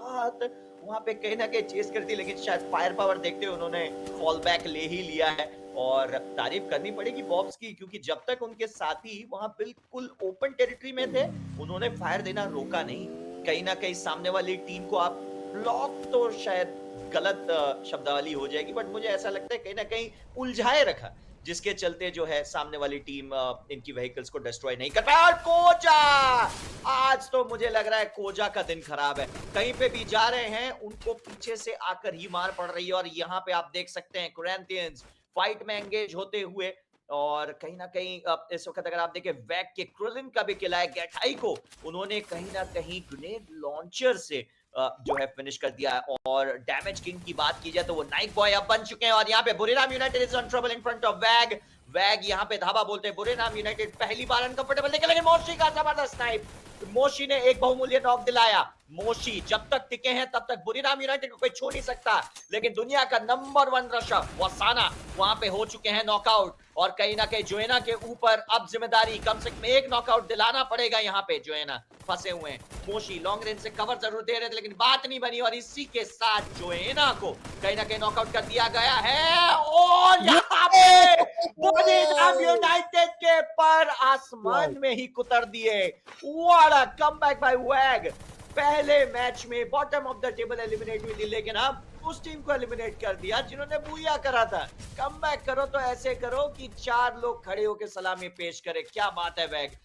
साथ वहाँ पे कहीं न कहीं चेज़ करती है, लेकिन शायद फायर पावर देखते हुए उन्होंने फॉल बैक ले ही लिया है। और तारीफ़ करनी पड़ेगी बॉब्स की, क्योंकि जब तक उनके साथी वहाँ बिल्कुल ओपन टेरिटरी में थे, उन्होंने फायर देना रोका नहीं। कहीं न कहीं सामने वाली टीम को आप ब्लॉक तो शायद गलत शब्दावली हो जाएगी, बट मुझे ऐसा लगता है कहीं न कहीं उलझाए रखा, जिसके चलते जो है सामने वाली टीम इनकी व्हीकल्स को डिस्ट्रॉय नहीं कर पाई। और कोजा! आज तो मुझे लग रहा है कोजा का दिन खराब है। कहीं पे भी जा रहे हैं, उनको पीछे से आकर ही मार पड़ रही है और यहाँ पे आप देख सकते हैं कोरिंथियंस फाइट में एंगेज होते हुए। और कहीं न कहीं इस वक़्त अगर आप देखें वैक के क्रुलिन का भी किला है, गेटाई को उन्होंने कहीं न कहीं ग्रेनेड लॉन्चर से जो है फिनिश कर दिया है। और डैमेज किंग की बात की जाए तो वो नाइक बॉय अब बन चुके हैं और यहाँ पे Buriram United is on trouble in front of वैग। वैग यहाँ पे धावा बोलते हैं, बुरीराम यूनाइटेड पहली बार अनकंफर्टेबल देखे, लेकिन मोशी का जबरदस्त स्नाइप। मोशी ने एक बहुमूल्य नॉक दिलाया। मोशी जब तक टिके हैं तब तक बुरीराम यूनाइटेड को कोई छू नहीं सकता, लेकिन दुनिया का नंबर 1 रशर वसाना वहां पे हो चुके हैं नॉकआउट। और कहीं ना कहीं जोएना के ऊपर अब जिम्मेदारी, कम से कम एक नॉकआउट दिलाना पड़ेगा। यहाँ पे जोएना फंसे हुए हैं। मोशी लॉन्ग रेंज से कवर जरूर दे रहे थे, लेकिन बात नहीं बनी और इसी के साथ जोएना को कहीं ना कहीं नॉकआउट कर दिया गया है। और यहाँ पे बुरीराम यूनाइटेड के पर आसमान में ही कुतर दिए। व्हाट अ कमबैक बाय वैग। पहले मैच में bottom of the table eliminate हुई थी, लेकिन अब उस टीम को एलिमिनेट कर दिया जिन्होंने बूया करा था। कमबैक करो तो ऐसे करो कि 4 लोग खड़े होकर सलामी पेश करें। क्या बात है वैग।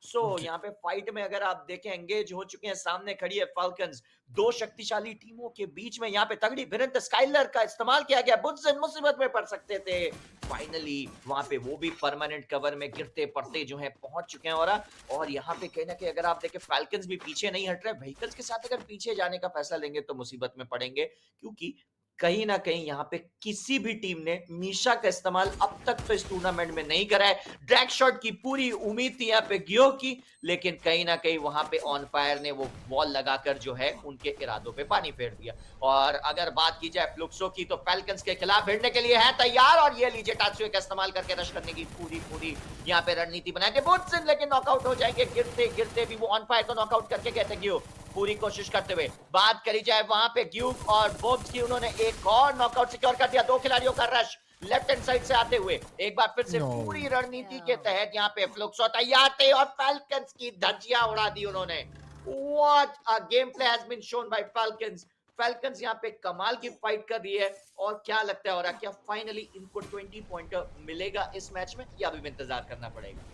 सो यहाँ पे फाइट में अगर आप देखें एंगेज हो चुके हैं, सामने खड़ी है फाल्कन्स। दो शक्तिशाली टीमों के बीच में यहाँ पे तगड़ी भिड़ंत स्काइलर का इस्तेमाल किया गया। बुड्सन मुसीबत में पड़ सकते थे। फाइनली वहां पे वो भी परमानेंट कवर में गिरते पड़ते जो है पहुंच चुके हैं। और यहाँ पे कहीं ना कहीं अगर आप देखें फाल्कन्स भी पीछे नहीं हट रहे। व्हीकल्स के साथ अगर पीछे जाने का फैसला लेंगे तो मुसीबत में पड़ेंगे, क्योंकि कहीं ना कहीं यहाँ पे किसी भी टीम ने मीशा का इस्तेमाल अब तक तो इस टूर्नामेंट में नहीं करा है। ड्रैग शॉट की पूरी उम्मीद थी यहाँ पे गियो की, लेकिन कहीं ना कहीं वहां पे ऑन फायर ने वो वॉल लगाकर जो है उनके इरादों पे पानी फेर दिया। और अगर बात की जाए फ्लुक्सो की, तो फैल्कन्स के खिलाफ भिड़ने के लिए है तैयार। और ये लीजिए टात्सुए का इस्तेमाल करके रश करने की पूरी यहाँ पे रणनीति बनाई थी बुड्सन, लेकिन नॉकआउट हो जाएंगे। गिरते गिरते भी वो ऑन फायर को नॉकआउट करके गए थे गियो, पूरी कोशिश करते हुए। बात करी जाए वहां पे ग्यूक और बोब्स की, उन्होंने एक और नॉकआउट सिक्योर कर दिया। दो खिलाड़ियों का रश लेफ्ट हैंड साइड से आते हुए एक बार फिर से पूरी रणनीति के तहत यहाँ पे फ्लुक्सो तैयार थे और फाल्कन्स की धज्जियां उड़ा दी उन्होंने। What a game play has been shown by Falcons. Falcons यहाँ पे कमाल की फाइट कर रही है। और क्या लगता है, और क्या फाइनली इनको 20 पॉइंटर मिलेगा इस मैच में, या अभी भी इंतजार करना पड़ेगा?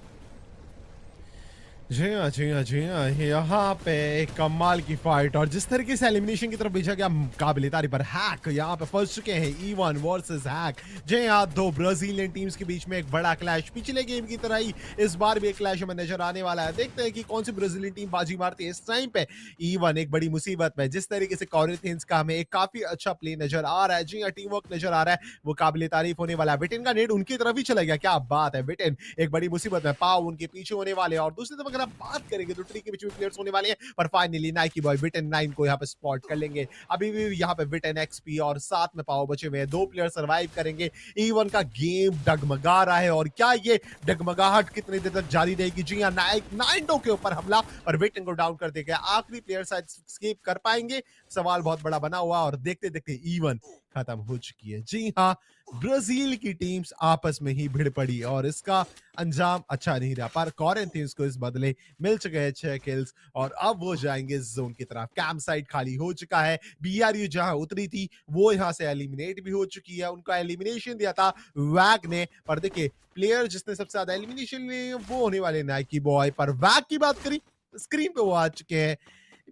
जी हाँ, जी हाँ, जी हाँ। यहाँ पे एक कमाल की फाइट और जिस तरीके से एलिमिनेशन की तरफ भेजा गया, काबिल तारीफ पर हैक यहाँ पे फंस चुके हैं। E1 versus hack. जी हाँ, दो ब्राजीलियन टीम्स के बीच में एक बड़ा क्लैश, पिछले गेम की तरह ही इस बार भी एक क्लैश हमें नजर आने वाला है। देखते हैं कि कौन सी ब्राजीलियन टीम बाजी मारती है। इस टाइम पे E1 एक बड़ी मुसीबत में, जिस तरीके से कोरिंथियंस का हमें एक काफी अच्छा प्ले नजर आ रहा है। जी हाँ, टीम वर्क नजर आ रहा है, वो काबिल तारीफ होने वाला है। विटेन का नेट उनकी तरफ ही चला गया, क्या बात है। विटेन एक बड़ी मुसीबत में, पाव उनके पीछे होने वाले हैं। और दूसरी तरफ अगर आप बात करेंगे तो ट्री के बीच में प्लेयर्स होने वाले हैं, पर फाइनली नाइकी बॉय विटेन 9 को यहाँ पे स्पॉट कर लेंगे। अभी भी यहाँ पे विटेन एक्सपी और साथ में पाव बचे हुए हैं, दो प्लेयर सर्वाइव करेंगे। E1 का गेम डगमगा रहा है, और क्या ये डगमगाहट कितनी देर तक जारी रहेगी। जी हाँ, नाइटो के ऊपर हमला और विटेन को डाउन कर देगा। आखिरी प्लेयर शायद स्केप कर पाएंगे, सवाल बहुत बड़ा बना हुआ, और देखते देखते E1 खत्म हो चुकी है। जी हाँ, ब्राजील की टीम्स आपस में ही भिड़ पड़ी और इसका अंजाम अच्छा नहीं रहा, पर कोरिंथियंस को इस बदले मिल चुके हैं 6 किल्स और अब वो जाएंगे जोन की तरफ। कैंप साइट खाली हो चुका है। BRU जहां उतरी थी वो यहां से एलिमिनेट भी हो चुकी है। उनका एलिमिनेशन दिया था वैग ने, पर देखिए प्लेयर जिसने सबसे ज्यादा एलिमिनेशन लिए वो होने वाले नाइकी बॉय। पर वैग की बात करी, स्क्रीन पे वो आ चुके हैं।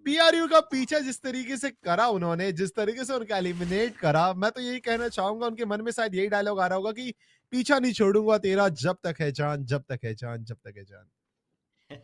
BRU का पीछा जिस तरीके से करा उन्होंने, जिस तरीके से उनका एलिमिनेट करा, मैं तो यही कहना चाहूंगा, उनके मन में शायद यही डायलॉग आ रहा होगा कि पीछा नहीं छोड़ूंगा तेरा जब तक है जान, जब तक है जान, जब तक है जान।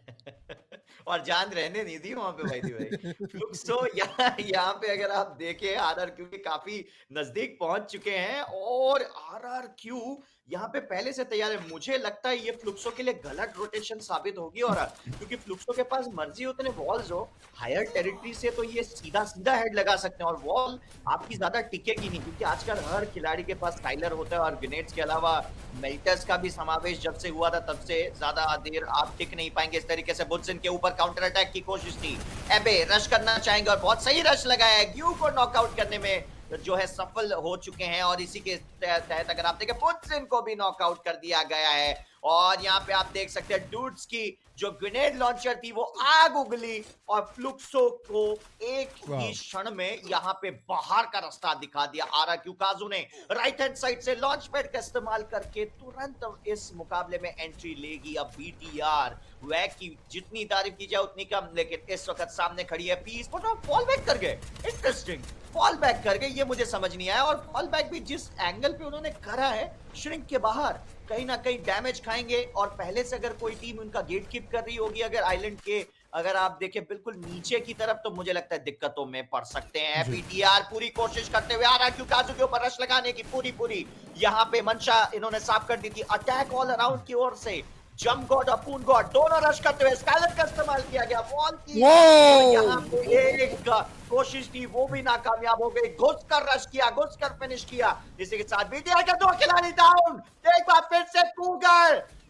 और जान रहने नहीं दी वहां पे भाई थी भाई। फ्लुक्स तो यहाँ पे अगर आप देखें RRQ के काफी नजदीक पहुंच चुके हैं। और RRQ यहाँ पे पहले से तैयार है। मुझे लगता है ये फ्लुक्सो के लिए गलत रोटेशन साबित होगी और क्योंकि फ्लुक्सो के पास मर्जी उतने वॉल्स हो, हायर टेरिटरी से तो ये सीधा-सीधा हेड लगा सकते हैं और वॉल आपकी ज़्यादा टिकेगी नहीं क्योंकि आजकल हर खिलाड़ी के पास स्काइलर होता है और ग्रेनेड्स के अलावा मेल्टर्स का भी समावेश जब से हुआ था तब से ज़्यादा देर आप टिक नहीं पाएँगे। इस तरीके से बुत्सिन के ऊपर काउंटर अटैक की कोशिश थी। एबे रश करना चाहेंगे और बहुत सही रश लगाया है। ग्यू को नॉकआउट करने में जो है सफल हो चुके हैं और इसी के तहत अगर आप देखें बुत्सिन को भी नॉकआउट कर दिया गया है और यहाँ पे आप देख सकते हैं डूड्स की जो ग्रेनेड लॉन्चर थी वो आग उगली और फ्लुक्सो को एक ही क्षण में यहाँ पे बाहर का रास्ता दिखा दिया। आरा क्यूकाजू ने राइट हैंड साइड से लॉन्च पैड का इस्तेमाल करके तुरंत इस मुकाबले में एंट्री लेगी। अब बीटीआर वैक की जितनी तारीफ की जाए उतनी कम, लेकिन इस वक्त सामने खड़ी है पीस फॉल बैक कर गए। इंटरेस्टिंग, फॉल बैक कर गए, ये मुझे समझ नहीं आया और फॉल बैक भी जिस एंगल पे उन्होंने करा है श्रिंक के बाहर, कहीं ना कहीं डैमेज खाएंगे और पहले से अगर कोई टीम उनका गेट कीप कर रही होगी अगर आइलैंड के अगर आप देखें बिल्कुल नीचे की तरफ तो मुझे लगता है दिक्कतों में पड़ सकते हैं। पीटीआर पूरी कोशिश करते हुए आ रहा है क्यूकाजू के ऊपर रश लगाने की पूरी यहाँ पे मंशा इन्होंने साफ कर दी थी। अटैक ऑल अराउंड की ओर से जंप गॉड और पून गॉड दोनों रश करते हुए स्काइलर का इस्तेमाल किया गया वॉल की और यहाँ पे एक कोशिश थी वो भी नाकामयाब हो गई। घुसकर रश किया, घुसकर फिनिश किया। इसी के साथ बीटीआर का 2 खिलाड़ी डाउन। एक बार फिर से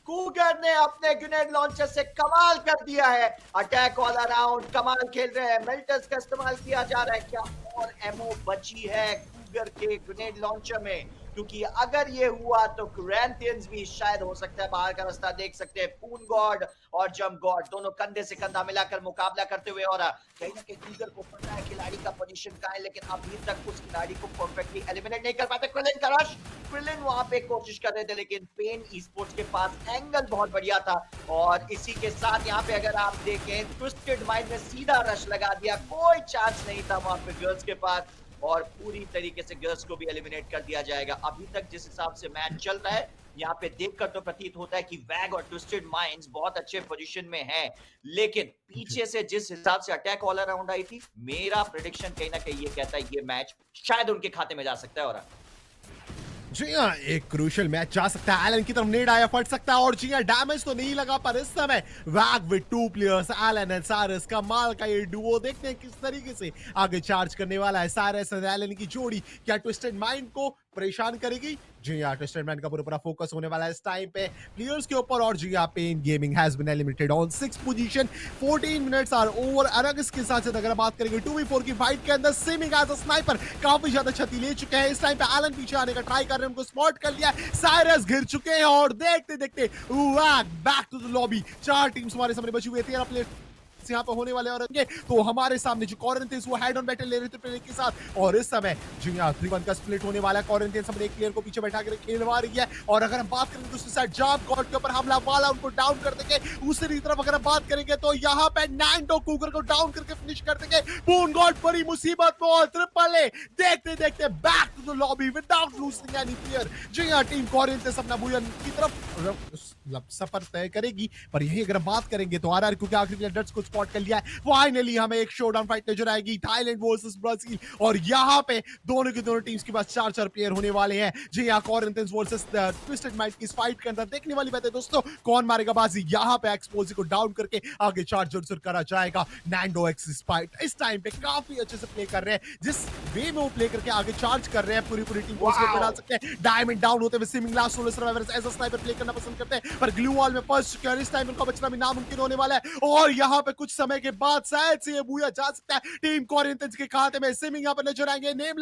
कूगर ने अपने ग्रेनेड लॉन्चर से कमाल कर दिया है। अटैक ऑल अराउंड कमाल खेल रहे हैं, मेल्टर्स का इस्तेमाल किया जा रहा है। क्या और एमओ बची है कूगर के ग्रेनेड लॉन्चर में, क्योंकि अगर ये हुआ तो ग्रैंथियंस भी शायद हो सकता है बाहर का रास्ता देख सकते हैं। पून गॉड और जंप गॉड दोनों कंधे से कंधा मिलाकर मुकाबला करते हुए और कहीं ना कहीं कूगर को पता है खिलाड़ी का पोजीशन कहाँ है, लेकिन अभी तक उस खिलाड़ी को परफेक्टली एलिमिनेट नहीं कर पाते। क्रिलिन का रश, क्रिलिन वहां पे कोशिश कर रहे थे लेकिन पेन ई-स्पोर्ट्स के पास एंगल बहुत बढ़िया था और इसी के साथ यहाँ पे अगर आप देखें ट्विस्टेड माइंड ने सीधा रश लगा दिया, कोई चांस नहीं था वहां पे गर्ल्स के पास और पूरी तरीके से गर्ल्स को भी एलिमिनेट कर दिया जाएगा। अभी तक जिस हिसाब से मैच चल रहा है यहाँ पे देखकर तो प्रतीत होता है कि वैग और ट्विस्टेड माइंड्स बहुत अच्छे पोजीशन में हैं, लेकिन पीछे से जिस हिसाब से अटैक ऑल अराउंड आई थी, मेरा प्रेडिक्शन कहीं ना कहीं ये कहता है ये मैच शायद उनके खाते में जा सकता है। और जी हाँ, एक क्रूशियल मैच जा सकता है। एलन की तरफ नेड आया, फट सकता है और जी हाँ, डैमेज तो नहीं लगा पर इस समय Wag with 2 players Alan and Cyrus का माल का ये डुओ देखते हैं किस तरीके से आगे चार्ज करने वाला है। साइरस और एलन की जोड़ी क्या ट्विस्टेड माइंड को परेशान करेगी? जी हाँ, ट्विस्टेड माइंड का पूरा फोकस होने वाला है इस टाइम पे प्लेयर्स के ऊपर और जी हाँ, pen gaming has been eliminated on 6th position. 14 minutes are over. अलग इसके साथ अगर बात करेंगे 2v4 की फाइट के अंदर सिमिंग एज अ स्नाइपर काफी ज्यादा क्षति ले चुके हैं। इस टाइम पे एलन पीछे आने का ट्राई कर रहे हैं, उनको स्पॉट कर लिया। साइरस घिर चुके हैं और देखते देखते back to the lobby. 4 teams हमारे सामने बची हुई है, 13 प्लेयर यहाँ पे होने वाले और तो हमारे सामने जो कॉरिंथियंस वो हेड ऑन बैटल ले रहे थे प्लेयर के साथ और इस समय जी हां 3-1 का स्प्लिट होने वाला है। कॉरिंथियंस अपने एक प्लेयर को पीछे बैठा कर खेलवा रही है और अगर हम बात करें दूसरी साइड जंप गॉड के ऊपर हमला वाला उनको डाउन कर देंगे। दूसरी तरफ अगर हम बात करेंगे तो यहाँ पे नैंडो कूगर को डाउन करके फिनिश कर देंगे। पून गॉड बड़ी मुसीबत में और ट्रिपल ए देखते देखते back to the lobby without losing any player. जी हां, टीम कॉरिंथियंस अपना बुयन की तरफ सफर तय करेगी पर यही अगर बात करेंगे तो आरआर क्योंकि आखिरी प्लेयर डट्स को स्पॉट कर लिया है। फाइनली हमें एक शोडाउन फाइट नजर आएगी थाईलैंड वर्सेस ब्राजील और यहाँ पे दोनों की दोनों टीम्स के पास 4-4 प्लेयर होने वाले हैं। जी हाँ, कॉरिंथियंस वर्सेस ट्विस्टेड माइंड की इस फाइट के अंदर देखने वाली बात है दोस्तों, कौन मारेगा बाजी। यहाँ पे एक्सपोजी को डाउन करके आगे चार्ज जरूर करा जाएगा। नैंडो एक्सिस फाइट इस टाइम पे काफी अच्छे से प्ले कर रहे हैं, जिस वे में वो प्ले करके आगे चार्ज कर रहे हैं पूरी टीम को उसको डाल सकते हैं। डायमंड डाउन होते हुए seeming last solo survivors as a sniper play करना पसंद करते हैं पर ग्लू वॉल में फंस चुके हैं। इस टाइम उनका बचना भी नामुमकिन होने वाला है और यहाँ पे कुछ समय के बाद शायद से ये बुया जा सकता है टीम कॉरिंथियंस के खाते में। सिमिंग यहाँ पर नजर आएंगे, नेम